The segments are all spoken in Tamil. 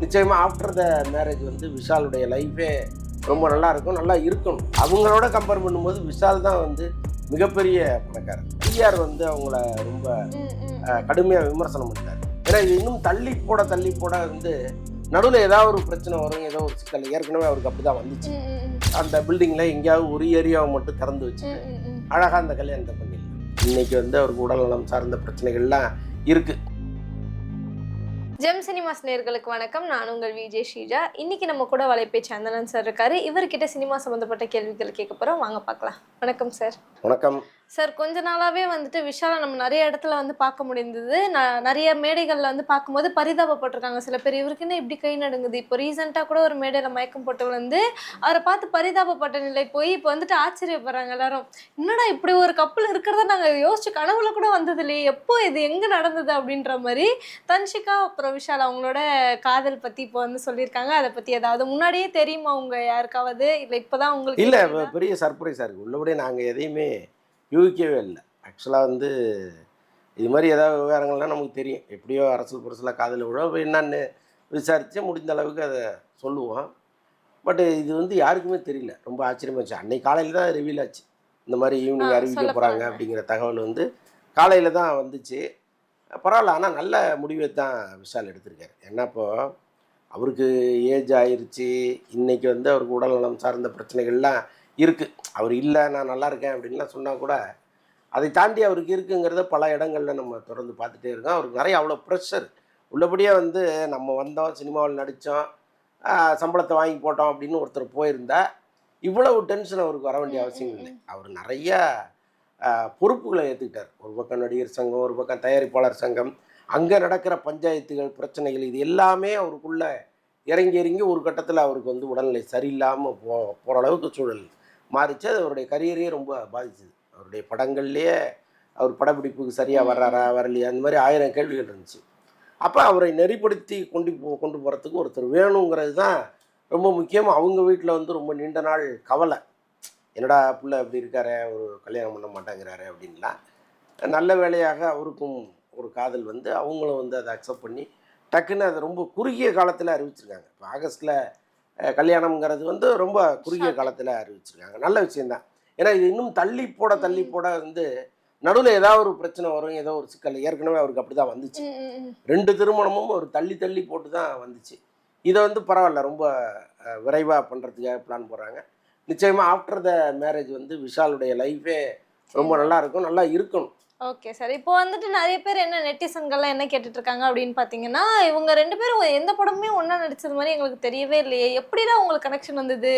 நிச்சயமாக ஆஃப்டர் த மேரேஜ் வந்து விஷாலுடைய லைஃபே ரொம்ப நல்லா இருக்கும், நல்லா இருக்கணும். அவங்களோட கம்பேர் பண்ணும்போது விஷால் தான் வந்து மிகப்பெரிய பணக்காரர். டிஆர் வந்து அவங்கள ரொம்ப கடுமையாக விமர்சனம் பண்ணிட்டார். ஏன்னா இது இன்னும் தள்ளி போட வந்து நடுவில் ஏதாவது ஒரு பிரச்சனை வரும், ஏதோ ஒரு சிக்கல். ஏற்கனவே அவருக்கு அப்படி தான் வந்துச்சு. அந்த பில்டிங்கில் எங்கேயாவது ஒரு ஏரியாவை மட்டும் திறந்து வச்சு அழகாக அந்த கல்யாணத்தை பண்ணிடலாம். இன்னைக்கு வந்து அவருக்கு உடல்நலம் சார்ந்த பிரச்சனைகள்லாம் இருக்குது. ஜெம் சினிமாஸ் நேயர்களுக்கு வணக்கம். நான் உங்கள் விஜய் ஸ்ரீஜா. இன்னைக்கு நம்ம கூட வலைப்பேச்சு சந்தனன் சார் இருக்காரு. இவர்கிட்ட சினிமா சம்மந்தப்பட்ட கேள்விகள் கேட்க போகிறோம். வாங்க பார்க்கலாம். வணக்கம் சார். வணக்கம் சார். கொஞ்ச நாளாகவே வந்துட்டு விஷாலை நம்ம நிறைய இடத்துல வந்து பார்க்க முடிந்தது. நிறைய மேடைகளில் வந்து பார்க்கும்போது பரிதாபப்பட்டிருக்காங்க சில பேர். இவருக்குன்னு இப்படி கை நடுங்குது. இப்போ ரீசெண்டாக கூட ஒரு மேடையில் மயக்கம் போட்டு வந்து அவரை பார்த்து பரிதாபப்பட்ட நிலை போய் இப்போ வந்துட்டு ஆச்சரியப்படுறாங்க எல்லாரும். என்னடா இப்படி ஒரு கப்பல் இருக்கிறத நாங்கள் யோசிச்சு கனவுல கூட வந்தது இல்லையே, எப்போ இது எங்கே நடந்தது அப்படின்ற மாதிரி தன்ஷிகா அப்புறம் விஷால் அவங்களோட காதல் பற்றி இப்போ வந்து சொல்லியிருக்காங்க. அதை பற்றி ஏதாவது முன்னாடியே தெரியுமா உங்க யாருக்காவது, இல்லை இப்போதான் உங்களுக்கு? இல்லை, பெரிய சர்ப்ரைஸாக இருக்குது. உள்ளபடியே நாங்கள் எதையுமே யூகிக்கவே இல்லை. ஆக்சுவலாக வந்து இது மாதிரி ஏதாவது விவகாரங்கள்லாம் நமக்கு தெரியும். எப்படியோ அரசியல் புரசலாக காதல் விட என்னன்னு விசாரித்து முடிந்த அளவுக்கு அதை சொல்லுவோம். பட் இது வந்து யாருக்குமே தெரியல. ரொம்ப ஆச்சரியமாக இருந்துச்சு. அன்னைக்கு காலையில் தான் ரிவீல் ஆச்சு. இந்த மாதிரி ஈவினிங் அறிவிக்க போகிறாங்க அப்படிங்கிற தகவல் வந்து காலையில் தான் வந்துச்சு. பரவாயில்ல, ஆனால் நல்ல முடிவை தான் விஷால் எடுத்திருக்காரு. ஏன்னா இப்போது அவருக்கு ஏஜ் ஆயிடுச்சு. இன்றைக்கி வந்து அவருக்கு உடல்நலம் சார்ந்த பிரச்சனைகள்லாம் இருக்குது. அவர் இல்லை நான் நல்லா இருக்கேன் அப்படின்லாம் சொன்னால் கூட அதை தாண்டி அவருக்கு இருக்குங்கிறத பல இடங்களில் நம்ம தொடர்ந்து பார்த்துட்டே இருக்கோம். அவருக்கு நிறைய அவ்வளோ ப்ரெஷர். உள்ளபடியே வந்து நம்ம வந்தோம், சினிமாவில் நடித்தோம், சம்பளத்தை வாங்கி போட்டோம் அப்படின்னு ஒருத்தர் போயிருந்தா இவ்வளவு டென்ஷன் அவருக்கு வர வேண்டிய அவசியம் இல்லை. அவர் நிறையா பொறுப்புகளை ஏற்றுக்கிட்டார். ஒரு பக்கம் நடிகர் சங்கம், ஒரு பக்கம் தயாரிப்பாளர் சங்கம், அங்கே நடக்கிற பஞ்சாயத்துகள், பிரச்சனைகள், இது எல்லாமே அவருக்குள்ளே இறங்கி ஒரு கட்டத்தில் அவருக்கு வந்து உடல்நிலை சரியில்லாமல் போகிற அளவுக்கு சூழல் மாறிச்சு. அது அவருடைய கரியரையே ரொம்ப பாதிச்சுது. அவருடைய படங்கள்லேயே அவர் படப்பிடிப்புக்கு சரியாக வர்றாரா வரலையா அந்த மாதிரி 1000 கேள்விகள் இருந்துச்சு. அப்போ அவரை நெறிப்படுத்தி கொண்டு போகிறதுக்கு ஒருத்தர் வேணுங்கிறது தான் ரொம்ப முக்கியம். அவங்க வீட்டில் வந்து ரொம்ப நீண்ட நாள் கவலை, என்னடா பிள்ளை அப்படி இருக்காரு, ஒரு கல்யாணம் பண்ண மாட்டேங்கிறாரு அப்படின்லாம். நல்ல வேலையாக அவருக்கும் ஒரு காதல் வந்து அவங்களும் வந்து அதை அக்செப்ட் பண்ணி டக்குன்னு அதை ரொம்ப குறுகிய காலத்தில் அறிவிச்சிருக்காங்க. இப்போ ஆகஸ்ட்டில் கல்யாணம்ங்கிறது வந்து ரொம்ப குறுகிய காலத்தில் அறிவிச்சிருக்காங்க. நல்ல விஷயந்தான். ஏன்னா இது இன்னும் தள்ளி போட வந்து நடுவில் ஏதாவது ஒரு பிரச்சனை வரும், ஏதோ ஒரு சிக்கல். ஏற்கனவே அவருக்கு அப்படி தான் வந்துச்சு. 2 திருமணமும் ஒரு தள்ளி போட்டு தான் வந்துச்சு. இதை வந்து பரவாயில்ல, ரொம்ப விரைவாக பண்ணுறதுக்காக பிளான் போடுறாங்க. நிச்சயமாக ஆஃப்டர் த மேரேஜ் வந்து விஷாலுடைய லைஃபே ரொம்ப நல்லா இருக்கும், நல்லா இருக்கணும். Okay sir. இப்போ வந்துட்டு நிறைய பேர் என்ன நெட்டிசன்கள்லாம் என்ன கேட்டுட்டு இருக்காங்க அப்படின்னு பார்த்தீங்கன்னா, இவங்க 2 பேரும் எந்த படமுமே ஒன்றா நடித்தது மாதிரி எங்களுக்கு தெரியவே இல்லையே, எப்படிலாம் உங்களுக்கு கனெக்ஷன் வந்தது,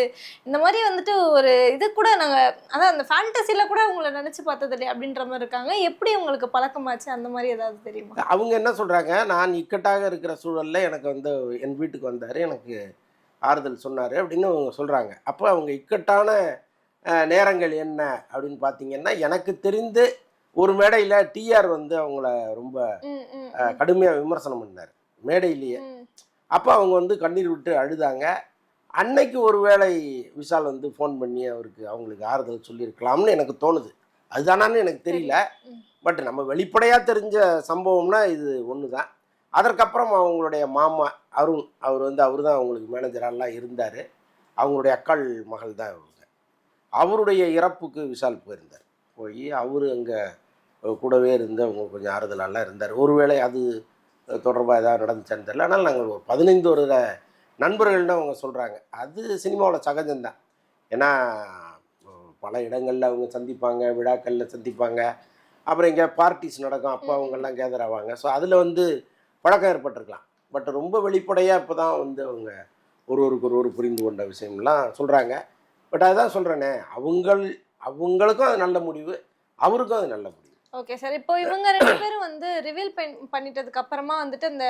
இந்த மாதிரி வந்துட்டு ஒரு இது கூட நாங்கள் அதான் அந்த ஃபேண்டசியில் கூட உங்களை நினச்சி பார்த்தது இல்லையா அப்படின்ற மாதிரி இருக்காங்க. எப்படி உங்களுக்கு பழக்கமாச்சு, அந்த மாதிரி ஏதாவது தெரியுமா? அவங்க என்ன சொல்கிறாங்க, நான் இக்கட்டாக இருக்கிற சூழலில் எனக்கு வந்து என் வீட்டுக்கு வந்தார், எனக்கு ஆறுதல் சொன்னார் அப்படின்னு அவங்க சொல்கிறாங்க. அப்போ அவங்க இக்கட்டான நேரங்கள் என்ன அப்படின்னு பார்த்தீங்கன்னா, எனக்கு தெரிந்து ஒரு மேடையில் டிஆர் வந்து அவங்கள ரொம்ப கடுமையாக விமர்சனம் பண்ணார் மேடையிலேயே. அப்போ அவங்க வந்து கண்ணீர் விட்டு அழுதாங்க. அன்னைக்கு ஒரு வேளை விஷால் வந்து ஃபோன் பண்ணி அவங்களுக்கு ஆறுதல் சொல்லியிருக்கலாம்னு எனக்கு தோணுது. அதுதானான்னு எனக்கு தெரியல. பட் நம்ம வெளிப்படையாக தெரிஞ்ச சம்பவம்னா இது ஒன்று தான். அதற்கப்புறம் அவங்களுடைய மாமா அருண், அவர் தான் அவங்களுக்கு மேனேஜரெல்லாம் இருந்தார். அவங்களுடைய அக்காள் மகள் தான் அவருடைய இறப்புக்கு விஷால் போயிருந்தார். போய் அவர் அங்கே கூடவே இருந்து அவங்க கொஞ்சம் ஆறுதலாலாம் இருந்தார். ஒருவேளை அது தொடர்பாக ஏதாவது நடந்துச்சான்னு தெரியல. ஆனால் நாங்கள் ஒரு 15 வருட நண்பர்கள்னு அவங்க சொல்கிறாங்க. அது சினிமாவில் சகஜம்தான். ஏன்னா பல இடங்களில் அவங்க சந்திப்பாங்க, விழாக்களில் சந்திப்பாங்க, அப்புறம் எங்கே பார்ட்டிஸ் நடக்கும், அப்போ அவங்கெல்லாம் கேதர் ஆவாங்க. ஸோ அதில் வந்து பழக்கம் ஏற்பட்டிருக்கலாம். பட் ரொம்ப வெளிப்படையாக இப்போ தான் வந்து அவங்க ஒருவருக்கு புரிந்து கொண்ட விஷயம்லாம் சொல்கிறாங்க. பட் அதுதான் சொல்கிறேனே, அவங்களுக்கும் அது நல்ல முடிவு, அவருக்கும் அது நல்ல முடிவு. Okay sir. இப்போ இவங்க 2 பேரும் வந்து ரிவீல் பண்ணிட்டதுக்கு அப்புறமா வந்துட்டு இந்த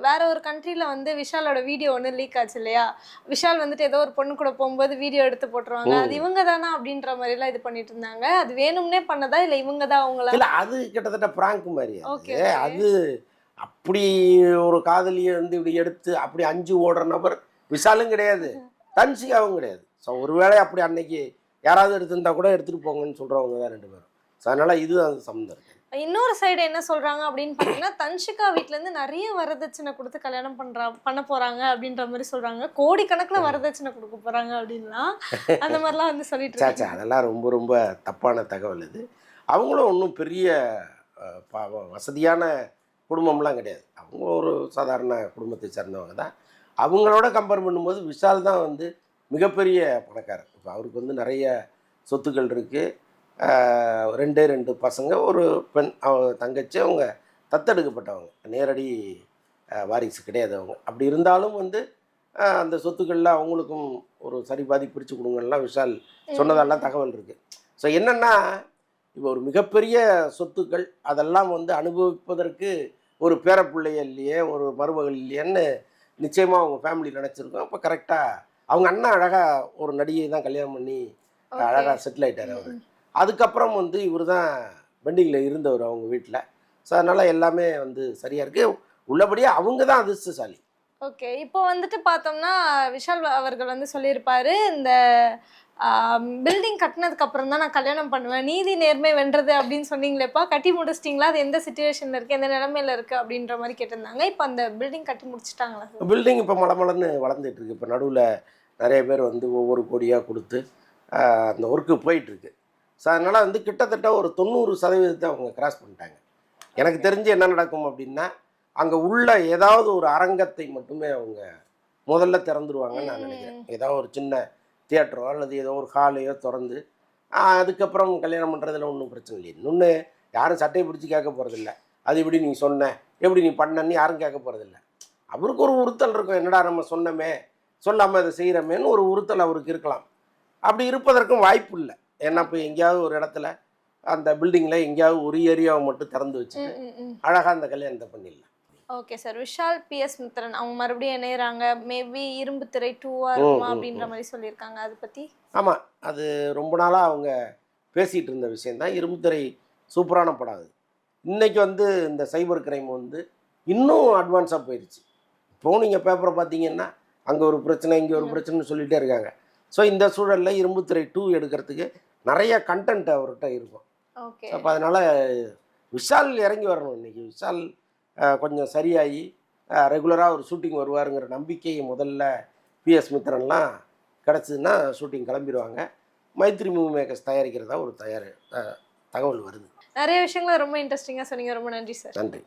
வேற ஒரு கண்ட்ரியில் வந்து விஷாலோட வீடியோ ஒன்று லீக் ஆச்சு இல்லையா? விஷால் வந்துட்டு ஏதோ ஒரு பொண்ணு கூட போகும்போது வீடியோ எடுத்து போட்டுருவாங்க, அது இவங்க தானா அப்படின்ற மாதிரிலாம் இது பண்ணிட்டு இருந்தாங்க. அது வேணும்னே பண்ணதா இல்லை இவங்க தான் அவங்களா? இல்லை, அது கிட்டத்தட்ட பிராங்க் மாதிரி. அது அப்படி ஒரு காதலியை வந்து இப்படி எடுத்து அப்படி 5 ஓடுற நபர் விஷாலும் கிடையாது, தன்ஷிகாவும் கிடையாது. ஸோ ஒருவேளை அப்படி அன்னைக்கு யாராவது எடுத்திருந்தா கூட எடுத்துகிட்டு போங்கன்னு சொல்கிறவங்க தான் 2 பேரும். ஸோ அதனால் இது அது சம்மந்தம் இருக்குது. இன்னொரு சைடு என்ன சொல்றாங்க அப்படின்னு பாத்தீங்கன்னா, தன்ஷிகா வீட்ல இருந்து நிறைய வரதட்சணை கொடுத்து கல்யாணம் பண்ண போறாங்க அப்படின்ற மாதிரி சொல்றாங்க. கோடிக்கணக்குல வரதட்சணை கொடுக்க போறாங்க அப்படின்லாம் அந்த மாதிரிலாம் வந்து சொல்லிட்டு சாச்சா இருக்காங்க. அதெல்லாம் ரொம்ப ரொம்ப தப்பான தகவல் இது. அவங்களும் ஒன்றும் பெரிய வசதியான குடும்பம்லாம் கிடையாது. அவங்க ஒரு சாதாரண குடும்பத்தை சேர்ந்தவங்க தான். அவங்களோட கம்பேர் பண்ணும்போது விஷால் தான் வந்து மிகப்பெரிய பணக்காரர். இப்போ அவருக்கு வந்து நிறைய சொத்துக்கள் இருக்குது. 2 பசங்க, ஒரு பெண். தங்கச்சி. அவங்க தத்தெடுக்கப்பட்டவங்க, நேரடி வாரிசு கிடையாது அவங்க. அப்படி இருந்தாலும் வந்து அந்த சொத்துக்களில் அவங்களுக்கும் ஒரு சரிபாதி பிரித்து கொடுங்கலாம் விஷால் சொன்னதெல்லாம் தகவல் இருக்குது. ஸோ என்னென்னா, இப்போ ஒரு மிகப்பெரிய சொத்துக்கள் அதெல்லாம் வந்து அனுபவிப்பதற்கு ஒரு பேரப்பிள்ளைய இல்லையே, ஒரு மருமகள் இல்லையேன்னு நிச்சயமாக அவங்க ஃபேமிலி நினச்சிருக்கோம். அப்போ கரெக்டாக அவங்க அண்ணன் அழகாக ஒரு நடிகை தான் கல்யாணம் பண்ணி அழகாக செட்டில் ஆகிட்டார் அவர். அதுக்கப்புறம் வந்து இவர் தான் பெண்டிங்கில் இருந்தவர் அவங்க வீட்டில். ஸோ அதனால் எல்லாமே வந்து சரியாக இருக்குது. உள்ளபடியே அவங்க தான் அதிர்ஷ்டசாலி. ஓகே. இப்போ வந்துட்டு பார்த்தோம்னா, விஷால் அவர்கள் வந்து சொல்லியிருப்பாரு, இந்த பில்டிங் கட்டினதுக்கு அப்புறம் தான் நான் கல்யாணம் பண்ணுவேன். நீதி நேர்மை வென்றது அப்படின்னு சொன்னீங்களேப்பா, கட்டி முடிச்சிட்டிங்களா? அது எந்த சிச்சுவேஷன்ல இருக்கு, எந்த நிலைமையில இருக்கு அப்படின்ற மாதிரி கேட்டிருந்தாங்க. இப்போ அந்த பில்டிங் கட்டி முடிச்சிட்டாங்களா? பில்டிங் இப்போ மலமலன்னு வளர்ந்துட்டு இருக்கு. இப்போ நடுவில் நிறைய பேர் வந்து ஒவ்வொரு கோடியாக கொடுத்து அந்த ஒர்க்கு போயிட்டுருக்கு. ஸோ அதனால் வந்து கிட்டத்தட்ட ஒரு 90% அவங்க கிராஸ் பண்ணிட்டாங்க. எனக்கு தெரிஞ்சு என்ன நடக்கும் அப்படின்னா, அங்கே உள்ள ஏதாவது ஒரு அரங்கத்தை மட்டுமே அவங்க முதல்ல திறந்துருவாங்கன்னு நான் நினைக்கிறேன். ஏதாவது ஒரு சின்ன தியேட்டரோ அல்லது ஏதோ ஒரு ஹாலையோ திறந்து அதுக்கப்புறம் கல்யாணம் பண்ணுறதுல ஒன்றும் பிரச்சனை இல்லை. இன்னொன்று யாரும் சட்டையை பிடிச்சி கேட்க போகிறதில்ல. அது எப்படி நீ சொன்ன, எப்படி நீ பண்ணன்னு யாரும் கேட்க போகிறதில்ல. அவருக்கு ஒரு உறுத்தல் இருக்கும், என்னடா நம்ம சொன்னமே, சொல்லாமல் அதை செய்கிறோமேன்னு ஒரு உறுத்தல் அவருக்கு இருக்கலாம். அப்படி இருப்பதற்கும் வாய்ப்பு இல்லை. ஏன்னா இப்போ எங்கேயாவது ஒரு இடத்துல அந்த பில்டிங்கில் எங்கேயாவது ஒரு ஏரியாவை மட்டும் திறந்து வச்சுட்டு அழகாக அந்த கல்யாணத்தை பண்ணிடலாம். Okay sir. விஷால் பிஎஸ் மித்ரன் அவங்க மறுபடியும் இணையறாங்க. மேபி இரும்பு திரை 2 இருக்குமா அப்படின்ற மாதிரி சொல்லியிருக்காங்க. அதை பற்றி? ஆமாம், அது ரொம்ப நாளாக அவங்க பேசிகிட்டு இருந்த விஷயந்தான். இரும்பு திரை சூப்பரான படம். அது இன்றைக்கி வந்து இந்த சைபர் கிரைம் வந்து இன்னும் அட்வான்ஸாக போயிடுச்சு. இப்போது நீங்கள் பேப்பரை பார்த்தீங்கன்னா அங்கே ஒரு பிரச்சனை, இங்கே ஒரு பிரச்சனைன்னு சொல்லிகிட்டே இருக்காங்க. ஸோ இந்த சூழலில் இரும்பு திரை 2 எடுக்கிறதுக்கு நிறைய கண்டென்ட் அவர்கிட்ட இருக்கும். ஓகே. அப்போ அதனால் விஷால் இறங்கி வரணும். இன்றைக்கி விஷால் கொஞ்சம் சரியாகி ரெகுலராக ஒரு ஷூட்டிங் வருவாருங்கிற நம்பிக்கை முதல்ல பிஎஸ் மித்ரன்லாம் கிடச்சிதுன்னா ஷூட்டிங் கிளம்பிடுவாங்க. மைத்ரி மூவி மேக்கர்ஸ் தயாரிக்கிறதா ஒரு தகவல் வருது. நிறைய விஷயங்கள் ரொம்ப இன்ட்ரெஸ்டிங்காக சொன்னீங்க. ரொம்ப நன்றி சார். நன்றி.